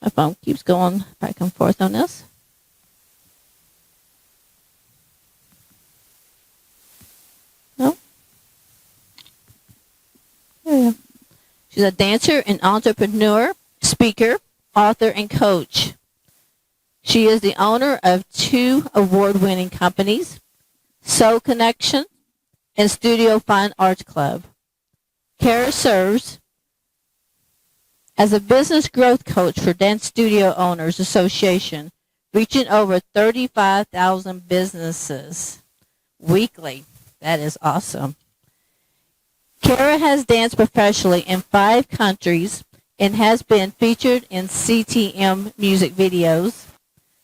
My phone keeps going back and forth on this. No. There you go. She's a dancer and entrepreneur, speaker, author, and coach. She is the owner of 2 award-winning companies, Soul Connection and Studio Fine Arts Club. Kara serves as a business growth coach for Dance Studio Owners Association, reaching over 35,000 businesses weekly. That is awesome. Kara has danced professionally in 5 countries and has been featured in CTM music videos,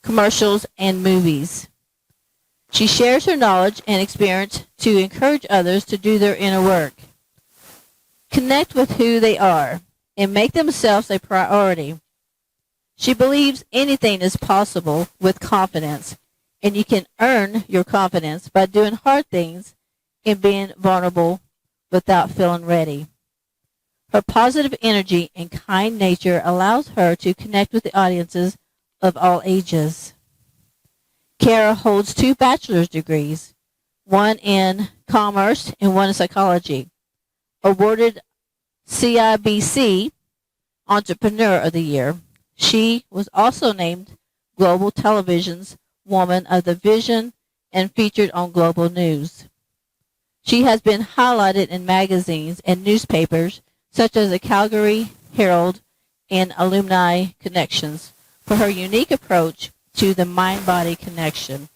commercials, and movies. She shares her knowledge and experience to encourage others to do their inner work, connect with who they are, and make themselves a priority. She believes anything is possible with confidence, and you can earn your confidence by doing hard things and being vulnerable without feeling ready. Her positive energy and kind nature allows her to connect with the audiences of all ages. Kara holds 2 bachelor's degrees, one in commerce and one in psychology. Awarded CIBC Entrepreneur of the Year. She was also named Global Television's Woman of the Vision and featured on Global News. She has been highlighted in magazines and newspapers such as the Calgary Herald and Alumni Connections for her unique approach to the mind-body connection.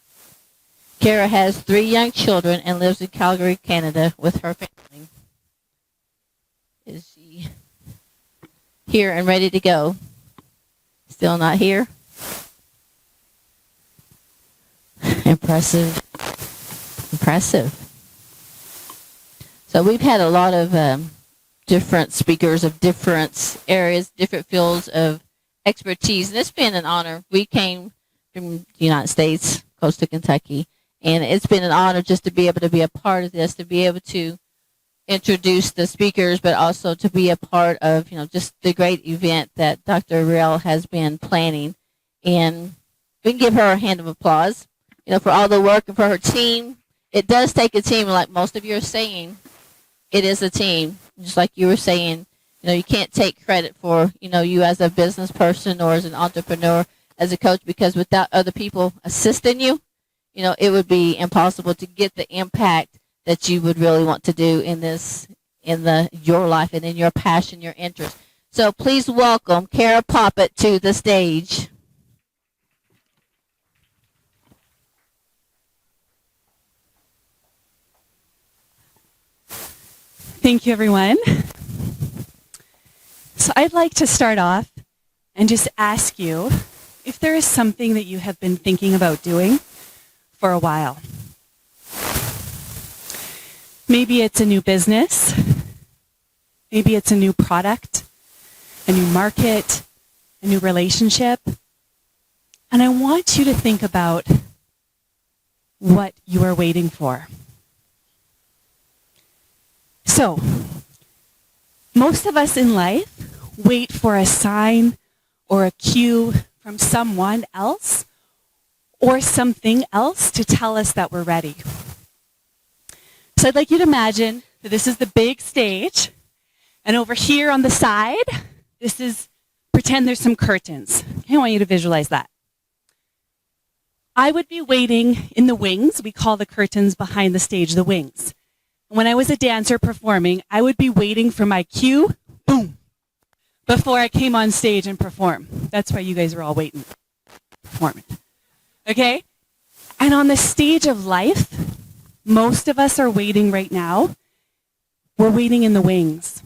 Kara has 3 young children and lives in Calgary, Canada with her family. Is she here and ready to go? Still not here? Impressive. So we've had a lot of different speakers of different areas, different fields of expertise, and it's been an honor. We came from the United States, close to Kentucky, and it's been an honor just to be able to be a part of this, to be able to introduce the speakers, but also to be a part of, just the great event that Dr. Riel has been planning. And we can give her a hand of applause, for all the work and for her team. It does take a team, like most of you are saying. It is a team, just like you were saying. You can't take credit for, you as a business person or as an entrepreneur, as a coach, because without other people assisting you, it would be impossible to get the impact that you would really want to do in your life and in your passion, your interest. So please welcome Kara Poppet to the stage. Thank you, everyone. So I'd like to start off and just ask you if there is something that you have been thinking about doing for a while. Maybe it's a new business. Maybe it's a new product, a new market, a new relationship. And I want you to think about what you are waiting for. So, most of us in life wait for a sign or a cue from someone else or something else to tell us that we're ready. So I'd like you to imagine that this is the big stage, and over here on the side, pretend there's some curtains. I want you to visualize that. I would be waiting in the wings. We call the curtains behind the stage the wings. When I was a dancer performing, I would be waiting for my cue, boom, before I came on stage and perform. That's why you guys were all waiting, performing. Okay? And on the stage of life, most of us are waiting right now. We're waiting in the wings.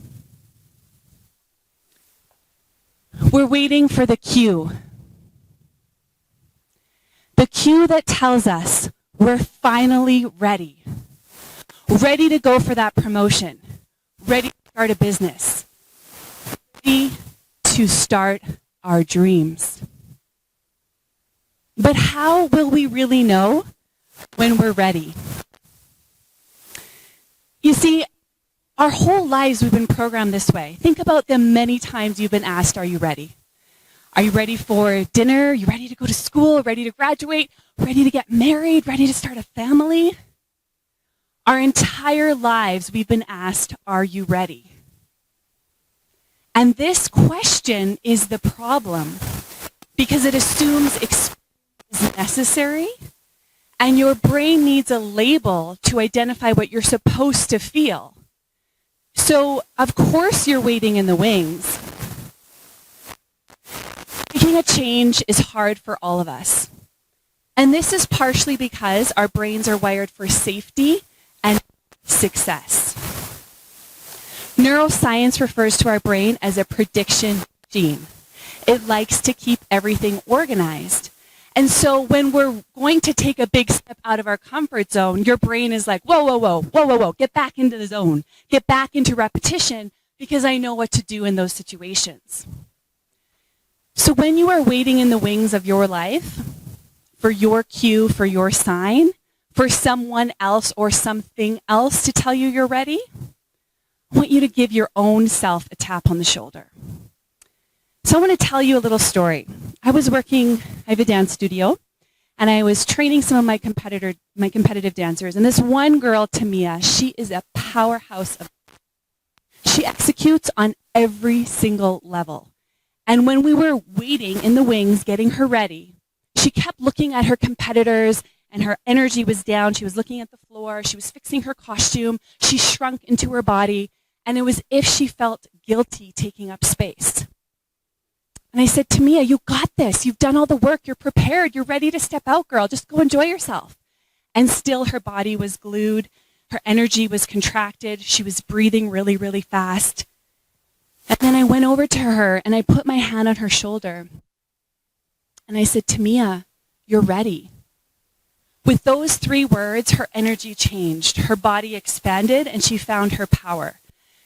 We're waiting for the cue. The cue that tells us we're finally ready. Ready to go for that promotion. Ready to start a business. Ready to start our dreams. But how will we really know when we're ready? You see, our whole lives we've been programmed this way. Think about the many times you've been asked, are you ready? Are you ready for dinner? Are you ready to go to school? Ready to graduate? Ready to get married? Ready to start a family? Our entire lives we've been asked, are you ready? And this question is the problem because it assumes experience is necessary and your brain needs a label to identify what you're supposed to feel. So, of course, you're waiting in the wings. Making a change is hard for all of us. And this is partially because our brains are wired for safety and success. Neuroscience refers to our brain as a prediction machine. It likes to keep everything organized. And so when we're going to take a big step out of our comfort zone, your brain is like, whoa, whoa, whoa, whoa, whoa, whoa, get back into the zone. Get back into repetition because I know what to do in those situations. So when you are waiting in the wings of your life, for your cue, for your sign, for someone else or something else to tell you you're ready, I want you to give your own self a tap on the shoulder. So I want to tell you a little story. I have a dance studio, and I was training some of my competitive dancers. And this one girl, Tamia, she is a powerhouse. She executes on every single level. And when we were waiting in the wings, getting her ready, she kept looking at her competitors, and her energy was down. She was looking at the floor. She was fixing her costume. She shrunk into her body, and it was as if she felt guilty taking up space. And I said, Tamia, you got this. You've done all the work. You're prepared. You're ready to step out, girl. Just go enjoy yourself. And still her body was glued. Her energy was contracted. She was breathing really, really fast. And then I went over to her and I put my hand on her shoulder. And I said, Tamia, you're ready. With those 3 words, her energy changed. Her body expanded and she found her power.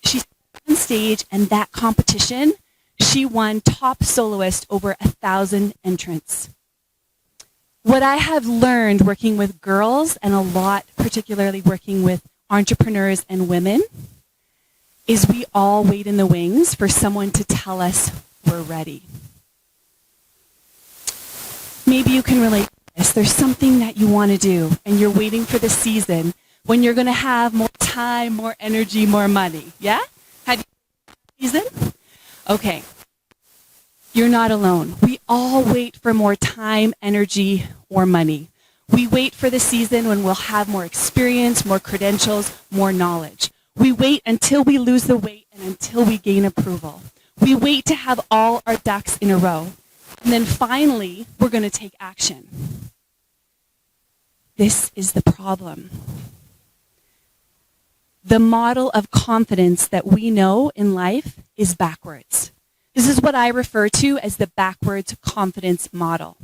She stepped on stage, and that competition, she won top soloist over 1,000 entrants. What I have learned working with girls, and a lot particularly working with entrepreneurs and women, is we all wait in the wings for someone to tell us we're ready. Maybe you can relate to this. There's something that you want to do, and you're waiting for the season when you're going to have more time, more energy, more money. Yeah? Have you season? Okay. You're not alone. We all wait for more time, energy, or money. We wait for the season when we'll have more experience, more credentials, more knowledge. We wait until we lose the weight and until we gain approval. We wait to have all our ducks in a row. And then finally, we're going to take action. This is the problem. The model of confidence that we know in life is backwards. This is what I refer to as the backwards confidence model.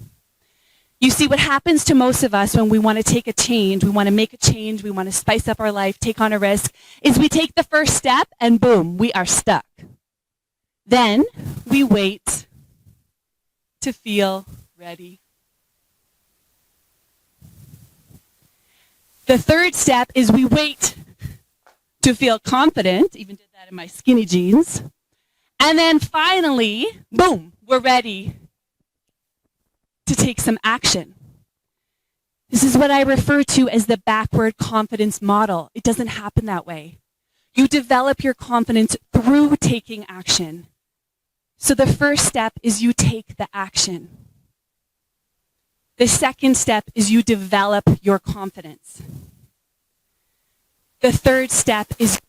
You see, what happens to most of us when we want to take a change, we want to make a change, we want to spice up our life, take on a risk, is we take the first step and boom, we are stuck. Then we wait to feel ready. The third step is we wait to feel confident, even did that in my skinny jeans. And then finally, boom, we're ready to take some action. This is what I refer to as the backward confidence model. It doesn't happen that way. You develop your confidence through taking action. So the first step is you take the action. The second step is you develop your confidence. The third step is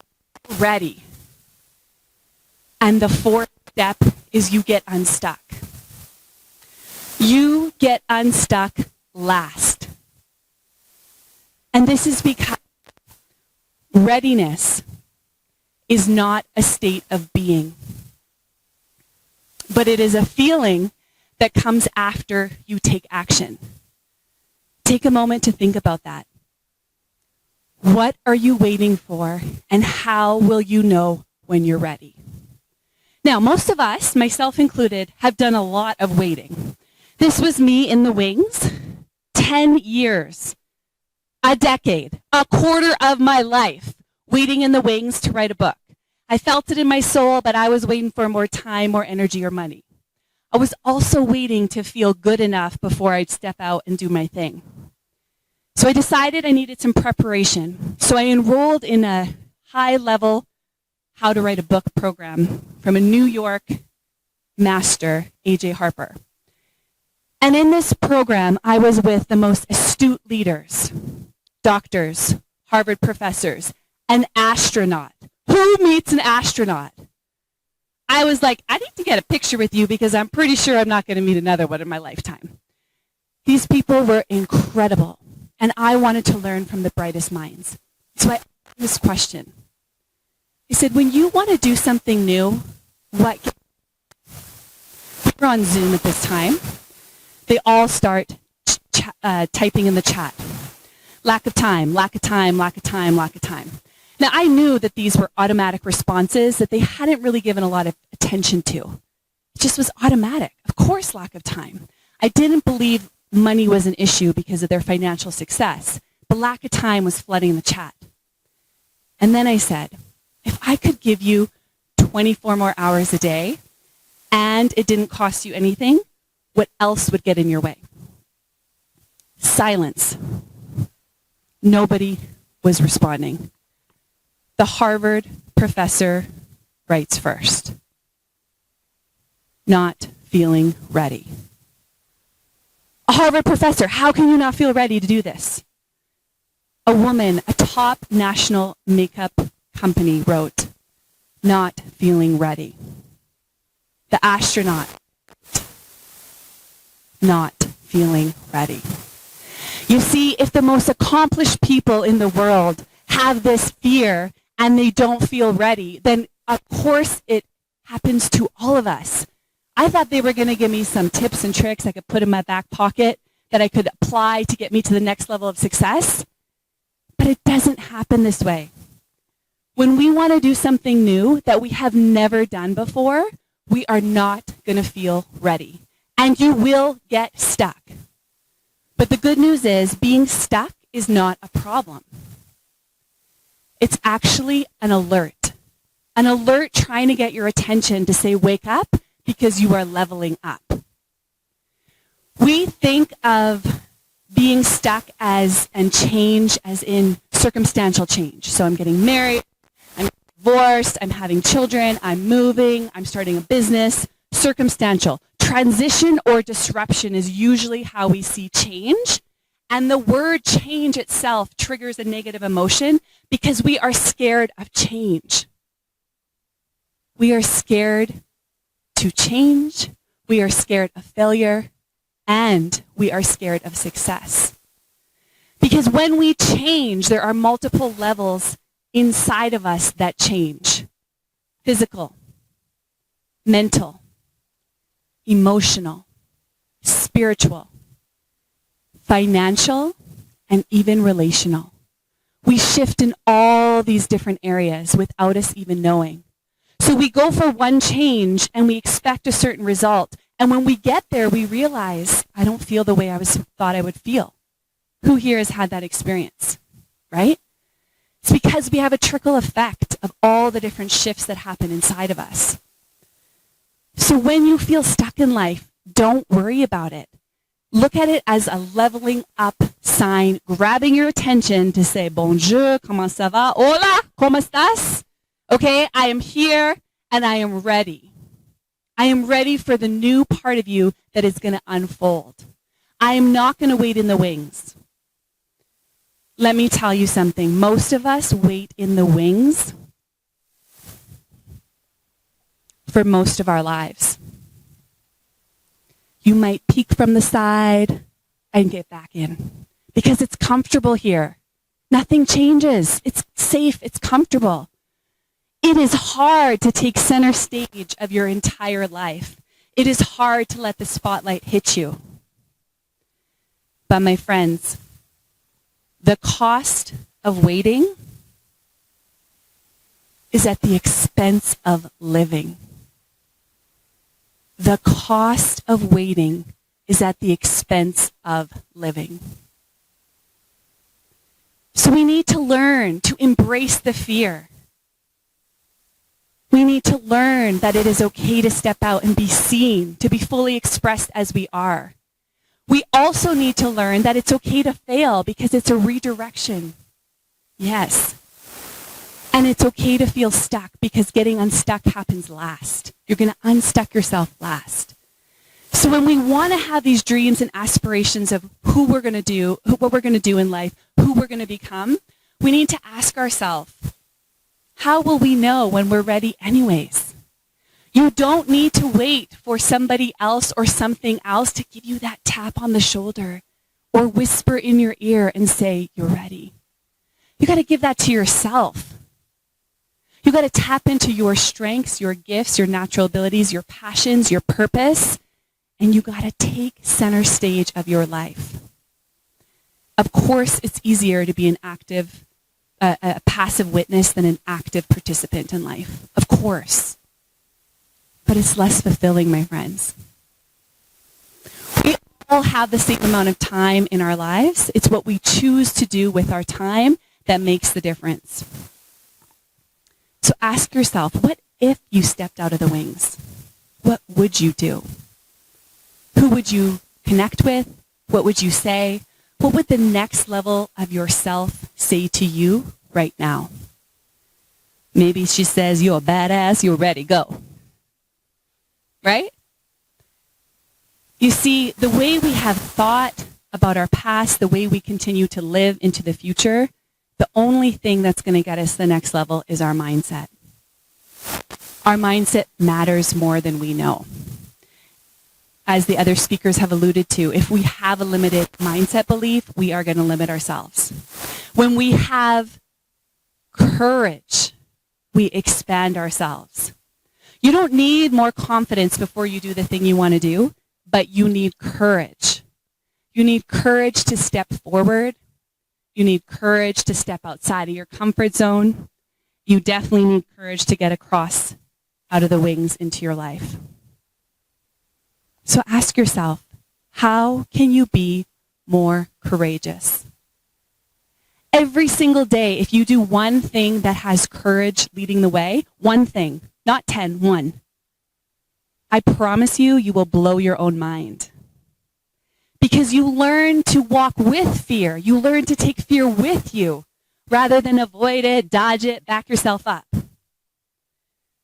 ready. And the fourth step is you get unstuck. You get unstuck last. And this is because readiness is not a state of being, but it is a feeling that comes after you take action. Take a moment to think about that. What are you waiting for, and how will you know when you're ready? Now, most of us, myself included, have done a lot of waiting. This was me in the wings, 10 years, a decade, a quarter of my life, waiting in the wings to write a book. I felt it in my soul, but I was waiting for more time, more energy, or money. I was also waiting to feel good enough before I'd step out and do my thing. So I decided I needed some preparation. So I enrolled in a high-level how to write a book program from a New York master, A.J. Harper. And in this program, I was with the most astute leaders, doctors, Harvard professors, an astronaut. Who meets an astronaut? I was like, I need to get a picture with you because I'm pretty sure I'm not going to meet another one in my lifetime. These people were incredible, and I wanted to learn from the brightest minds. So I asked this question. I said, when you want to do something new, what? We're on Zoom at this time. They all start typing in the chat. Lack of time, lack of time, lack of time, lack of time. Now, I knew that these were automatic responses that they hadn't really given a lot of attention to. It just was automatic. Of course, lack of time. I didn't believe money was an issue because of their financial success, but lack of time was flooding the chat. And then I said, if I could give you 24 more hours a day and it didn't cost you anything, what else would get in your way? Silence. Nobody was responding. The Harvard professor writes first. Not feeling ready. A Harvard professor, how can you not feel ready to do this? A woman, a top national makeup company wrote, not feeling ready. The astronaut, not feeling ready. You see, if the most accomplished people in the world have this fear and they don't feel ready, then of course it happens to all of us. I thought they were going to give me some tips and tricks I could put in my back pocket that I could apply to get me to the next level of success. But it doesn't happen this way. When we want to do something new that we have never done before, we are not going to feel ready. And you will get stuck. But the good news is being stuck is not a problem. It's actually an alert. An alert trying to get your attention to say, wake up, because you are leveling up. We think of being stuck and change as in circumstantial change. So I'm getting married, I'm divorced, I'm having children, I'm moving, I'm starting a business. Circumstantial. Transition or disruption is usually how we see change. And the word change itself triggers a negative emotion because we are scared of change. We are scared to change. We are scared of failure. And we are scared of success. Because when we change, there are multiple levels inside of us that change. Physical, mental, emotional, spiritual, financial, and even relational. We shift in all these different areas without us even knowing. So we go for one change and we expect a certain result. And when we get there, we realize, I don't feel the way I thought I would feel. Who here has had that experience, right? It's because we have a trickle effect of all the different shifts that happen inside of us. So when you feel stuck in life, don't worry about it. Look at it as a leveling up sign, grabbing your attention to say, bonjour, comment ça va? Hola, ¿cómo estás? Okay, I am here and I am ready. I am ready for the new part of you that is going to unfold. I am not going to wait in the wings. Let me tell you something. Most of us wait in the wings for most of our lives. You might peek from the side and get back in because it's comfortable here. Nothing changes. It's safe. It's comfortable. It is hard to take center stage of your entire life. It is hard to let the spotlight hit you. But my friends, the cost of waiting is at the expense of living. The cost of waiting is at the expense of living. So we need to learn to embrace the fear. We need to learn that it is okay to step out and be seen, to be fully expressed as we are. We also need to learn that it's okay to fail because it's a redirection. Yes. And it's okay to feel stuck because getting unstuck happens last. You're going to unstuck yourself last. So when we want to have these dreams and aspirations of who we're going to do, what we're going to do in life, who we're going to become, we need to ask ourselves, how will we know when we're ready anyways? You don't need to wait for somebody else or something else to give you that tap on the shoulder or whisper in your ear and say, you're ready. You got to give that to yourself. You got to tap into your strengths, your gifts, your natural abilities, your passions, your purpose, and you got to take center stage of your life. Of course, it's easier to be an active a passive witness than an active participant in life. Of course. But it's less fulfilling, my friends. We all have the same amount of time in our lives. It's what we choose to do with our time that makes the difference. So ask yourself, what if you stepped out of the wings? What would you do? Who would you connect with? What would you say? What would the next level of yourself say to you right now? Maybe she says, you're a badass, you're ready, go. Right? You see, the way we have thought about our past, the way we continue to live into the future, the only thing that's going to get us to the next level is our mindset. Our mindset matters more than we know. As the other speakers have alluded to, if we have a limited mindset belief, we are going to limit ourselves. When we have courage, we expand ourselves. You don't need more confidence before you do the thing you want to do, but you need courage. You need courage to step forward. You need courage to step outside of your comfort zone. You definitely need courage to get across out of the wings into your life. So ask yourself, how can you be more courageous? Every single day, if you do one thing that has courage leading the way, one thing, not 10, one, I promise you, you will blow your own mind. Because you learn to walk with fear. You learn to take fear with you rather than avoid it, dodge it, back yourself up.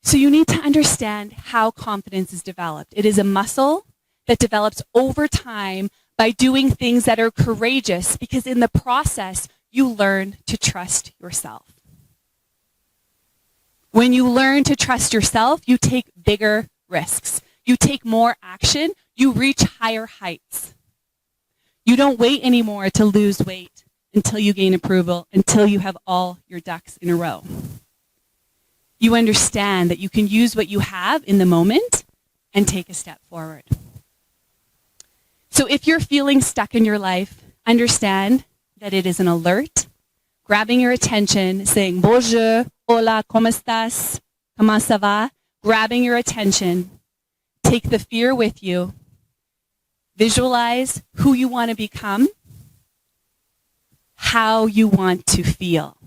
So you need to understand how confidence is developed. It is a muscle that develops over time by doing things that are courageous, because in the process, you learn to trust yourself. When you learn to trust yourself, you take bigger risks. You take more action. You reach higher heights. You don't wait anymore to lose weight until you gain approval, until you have all your ducks in a row. You understand that you can use what you have in the moment and take a step forward. So if you're feeling stuck in your life, understand that it is an alert, grabbing your attention, saying, bonjour, hola, ¿cómo estás? ¿Cómo ça va? Grabbing your attention. Take the fear with you. Visualize who you want to become, how you want to feel.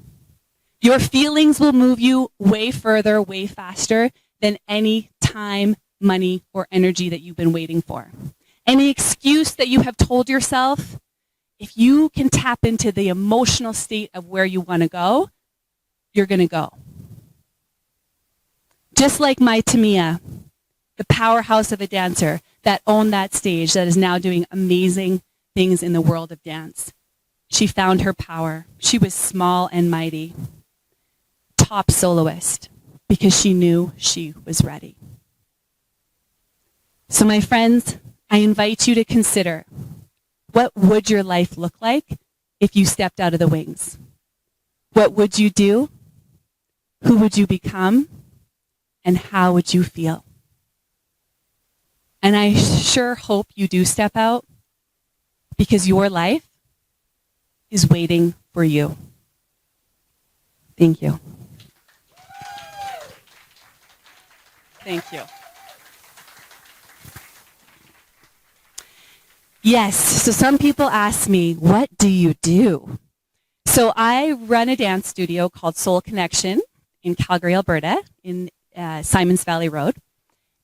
Your feelings will move you way further, way faster than any time, money, or energy that you've been waiting for. Any excuse that you have told yourself, if you can tap into the emotional state of where you want to go, you're going to go. Just like my Tamia, the powerhouse of a dancer that owned that stage, that is now doing amazing things in the world of dance. She found her power. She was small and mighty. Top soloist, because she knew she was ready. So my friends, I invite you to consider, what would your life look like if you stepped out of the wings? What would you do? Who would you become? And how would you feel? And I sure hope you do step out, because your life is waiting for you. Thank you. Thank you. Yes, so some people ask me, what do you do? So I run a dance studio called Soul Connection in Calgary, Alberta, in Simons Valley Road.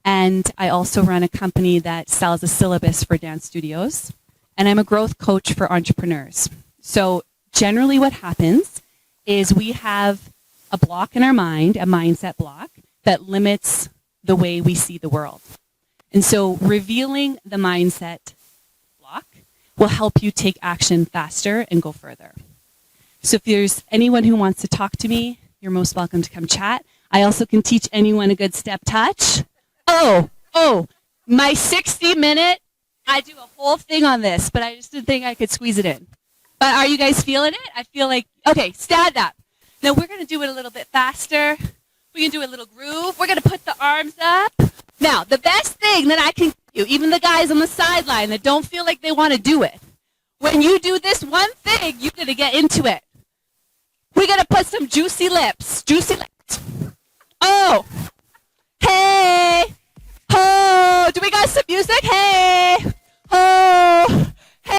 And I also run a company that sells a syllabus for dance studios. And I'm a growth coach for entrepreneurs. So generally what happens is we have a block in our mind, a mindset block, that limits the way we see the world. And so revealing the mindset block will help you take action faster and go further. So if there's anyone who wants to talk to me, you're most welcome to come chat. I also can teach anyone a good step touch. Oh, my 60-minute, I do a whole thing on this, but I just didn't think I could squeeze it in. But are you guys feeling it? I feel like, okay, stand up. Now we're going to do it a little bit faster. We can do a little groove. We're going to put the arms up. Now, the best thing that I can do, even the guys on the sideline that don't feel like they want to do it, when you do this one thing, you're going to get into it. We're going to put some juicy lips. Juicy lips. Oh. Hey. Oh. Do we got some music? Hey.